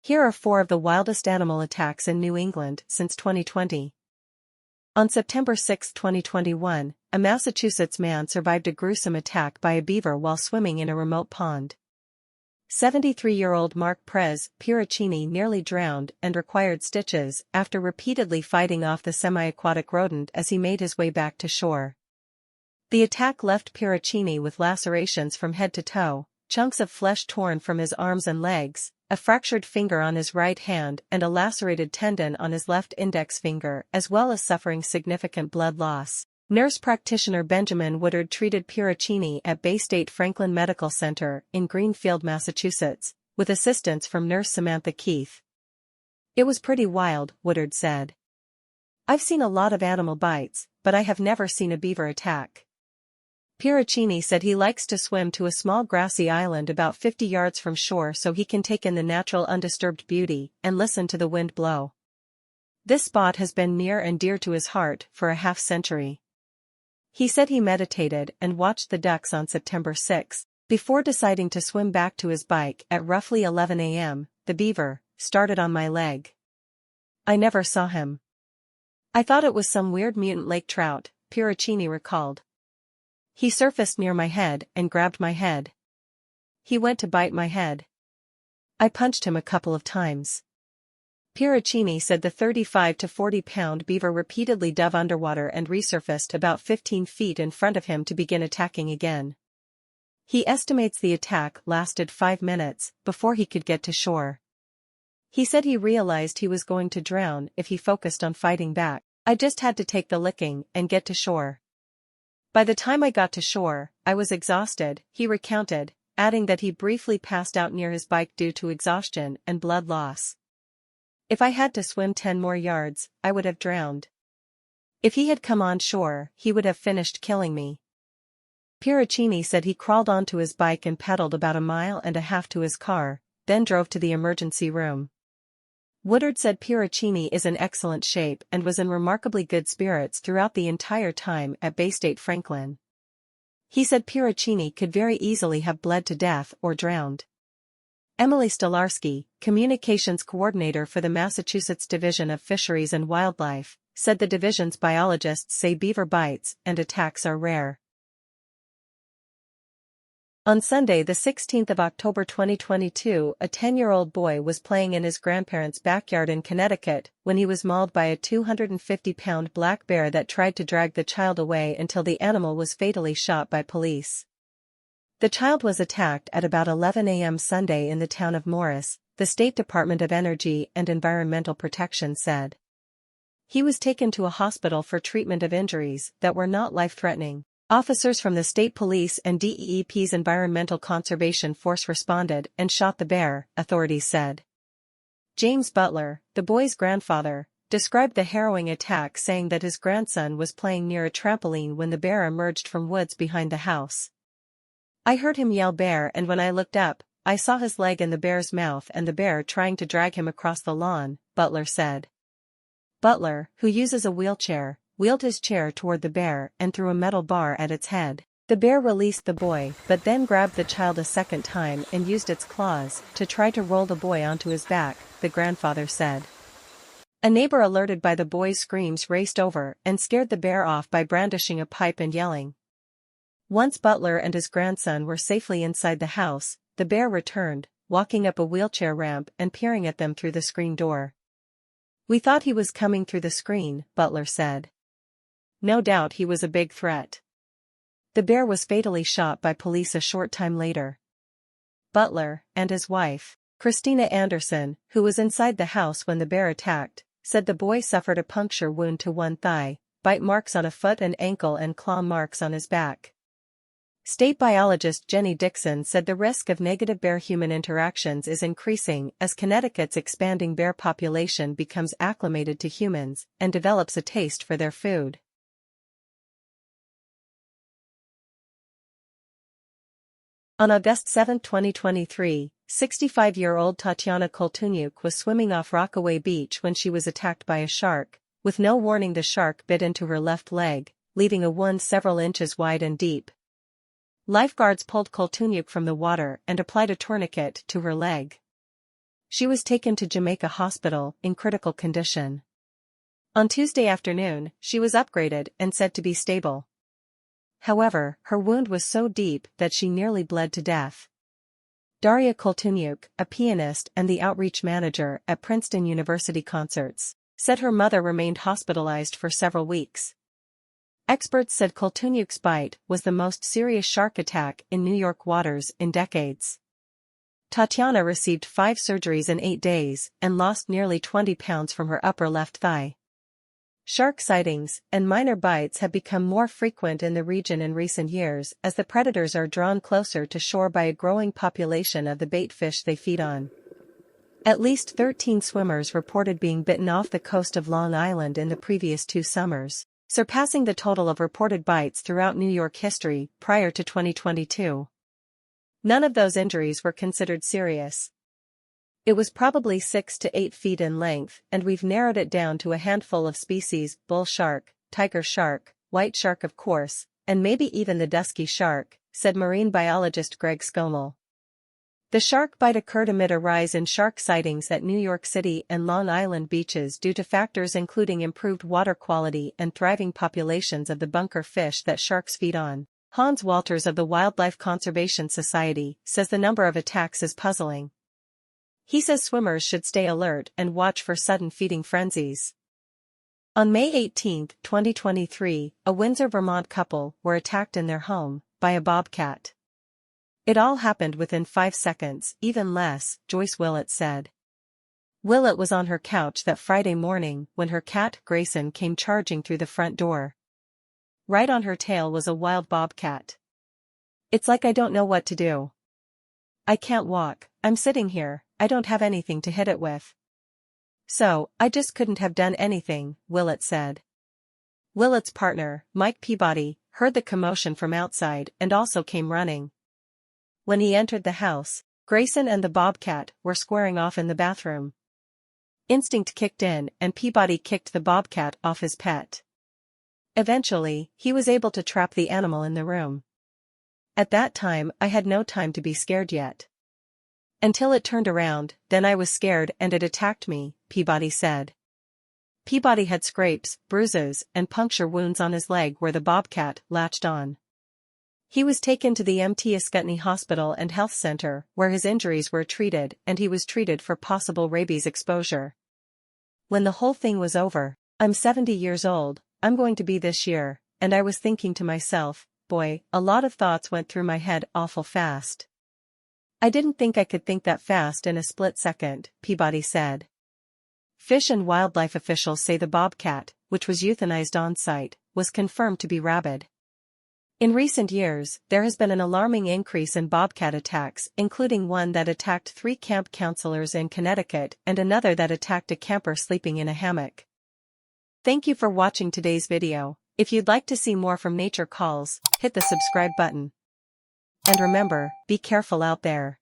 Here are 4 of the wildest animal attacks in New England since 2020. On September 6, 2021, a Massachusetts man survived a gruesome attack by a beaver while swimming in a remote pond. 73-year-old Mark Prez Piracini nearly drowned and required stitches after repeatedly fighting off the semi-aquatic rodent as he made his way back to shore. The attack left Piracini with lacerations from head to toe, chunks of flesh torn from his arms and legs, a fractured finger on his right hand and a lacerated tendon on his left index finger, as well as suffering significant blood loss. Nurse practitioner Benjamin Woodard treated Piracini at Bay State Franklin Medical Center in Greenfield, Massachusetts, with assistance from nurse Samantha Keith. "It was pretty wild," Woodard said. "I've seen a lot of animal bites, but I have never seen a beaver attack." Piracini said he likes to swim to a small grassy island about 50 yards from shore so he can take in the natural undisturbed beauty and listen to the wind blow. "This spot has been near and dear to his heart for a half-century." He said he meditated and watched the ducks on September 6, before deciding to swim back to his bike at roughly 11 a.m. "The beaver started on my leg. I never saw him. I thought it was some weird mutant lake trout," Piracini recalled. "He surfaced near my head and grabbed my head. He went to bite my head. I punched him a couple of times." Piracini said the 35 to 40-pound beaver repeatedly dove underwater and resurfaced about 15 feet in front of him to begin attacking again. He estimates the attack lasted 5 minutes before he could get to shore. He said he realized he was going to drown if he focused on fighting back. "I just had to take the licking and get to shore. By the time I got to shore, I was exhausted," he recounted, adding that he briefly passed out near his bike due to exhaustion and blood loss. "If I had to swim 10 more yards, I would have drowned. If he had come on shore, he would have finished killing me." Piracini said he crawled onto his bike and pedaled about 1.5 miles to his car, then drove to the emergency room. Woodard said Piracini is in excellent shape and was in remarkably good spirits throughout the entire time at Bay State Franklin. He said Piracini could very easily have bled to death or drowned. Emily Stolarski, communications coordinator for the Massachusetts Division of Fisheries and Wildlife, said the division's biologists say beaver bites and attacks are rare. On Sunday, the 16th of October 2022, a 10-year-old boy was playing in his grandparents' backyard in Connecticut when he was mauled by a 250-pound black bear that tried to drag the child away until the animal was fatally shot by police. The child was attacked at about 11 a.m. Sunday in the town of Morris, the State Department of Energy and Environmental Protection said. He was taken to a hospital for treatment of injuries that were not life-threatening. Officers from the state police and DEEP's Environmental Conservation Force responded and shot the bear, authorities said. James Butler, the boy's grandfather, described the harrowing attack, saying that his grandson was playing near a trampoline when the bear emerged from woods behind the house. "I heard him yell bear, and when I looked up, I saw his leg in the bear's mouth and the bear trying to drag him across the lawn," Butler said. Butler, who uses a wheelchair, wheeled his chair toward the bear and threw a metal bar at its head. The bear released the boy but then grabbed the child a second time and used its claws to try to roll the boy onto his back, the grandfather said. A neighbor, alerted by the boy's screams, raced over and scared the bear off by brandishing a pipe and yelling. Once Butler and his grandson were safely inside the house, the bear returned, walking up a wheelchair ramp and peering at them through the screen door. "We thought he was coming through the screen," Butler said. "No doubt he was a big threat." The bear was fatally shot by police a short time later. Butler and his wife, Christina Anderson, who was inside the house when the bear attacked, said the boy suffered a puncture wound to one thigh, bite marks on a foot and ankle and claw marks on his back. State biologist Jenny Dixon said the risk of negative bear-human interactions is increasing as Connecticut's expanding bear population becomes acclimated to humans and develops a taste for their food. On August 7, 2023, 65-year-old Tatiana Koltunyuk was swimming off Rockaway Beach when she was attacked by a shark. With no warning, the shark bit into her left leg, leaving a wound several inches wide and deep. Lifeguards pulled Koltunyuk from the water and applied a tourniquet to her leg. She was taken to Jamaica Hospital in critical condition. On Tuesday afternoon, she was upgraded and said to be stable. However, her wound was so deep that she nearly bled to death. Daria Koltunyuk, a pianist and the outreach manager at Princeton University Concerts, said her mother remained hospitalized for several weeks. Experts said Koltunyuk's bite was the most serious shark attack in New York waters in decades. Tatiana received 5 surgeries in 8 days and lost nearly 20 pounds from her upper left thigh. Shark sightings and minor bites have become more frequent in the region in recent years as the predators are drawn closer to shore by a growing population of the bait fish they feed on. At least 13 swimmers reported being bitten off the coast of Long Island in the previous 2 summers, surpassing the total of reported bites throughout New York history prior to 2022. None of those injuries were considered serious. It was probably 6 to 8 feet in length, and we've narrowed it down to a handful of species: bull shark, tiger shark, white shark of course, and maybe even the dusky shark, said marine biologist Greg Skomel. The shark bite occurred amid a rise in shark sightings at New York City and Long Island beaches due to factors including improved water quality and thriving populations of the bunker fish that sharks feed on. Hans Walters of the Wildlife Conservation Society says the number of attacks is puzzling. He says swimmers should stay alert and watch for sudden feeding frenzies. On May 18, 2023, a Windsor, Vermont couple were attacked in their home by a bobcat. It all happened within 5 seconds, even less, Joyce Willett said. Willett was on her couch that Friday morning when her cat, Grayson, came charging through the front door. Right on her tail was a wild bobcat. "It's like I don't know what to do. I can't walk, I'm sitting here, I don't have anything to hit it with. So, I just couldn't have done anything," Willett said. Willett's partner, Mike Peabody, heard the commotion from outside and also came running. When he entered the house, Grayson and the bobcat were squaring off in the bathroom. Instinct kicked in and Peabody kicked the bobcat off his pet. Eventually, he was able to trap the animal in the room. "At that time I had no time to be scared yet. Until it turned around, then I was scared and it attacked me," Peabody said. Peabody had scrapes, bruises, and puncture wounds on his leg where the bobcat latched on. He was taken to the MT Ascutney Hospital and Health Center where his injuries were treated and he was treated for possible rabies exposure. "When the whole thing was over, I'm 70 years old, I'm going to be this year, and I was thinking to myself, boy, a lot of thoughts went through my head awful fast. I didn't think I could think that fast in a split second," Peabody said. Fish and wildlife officials say the bobcat, which was euthanized on site, was confirmed to be rabid. In recent years, there has been an alarming increase in bobcat attacks, including one that attacked 3 camp counselors in Connecticut and another that attacked a camper sleeping in a hammock. Thank you for watching today's video. If you'd like to see more from Nature Calls, hit the subscribe button. And remember, be careful out there.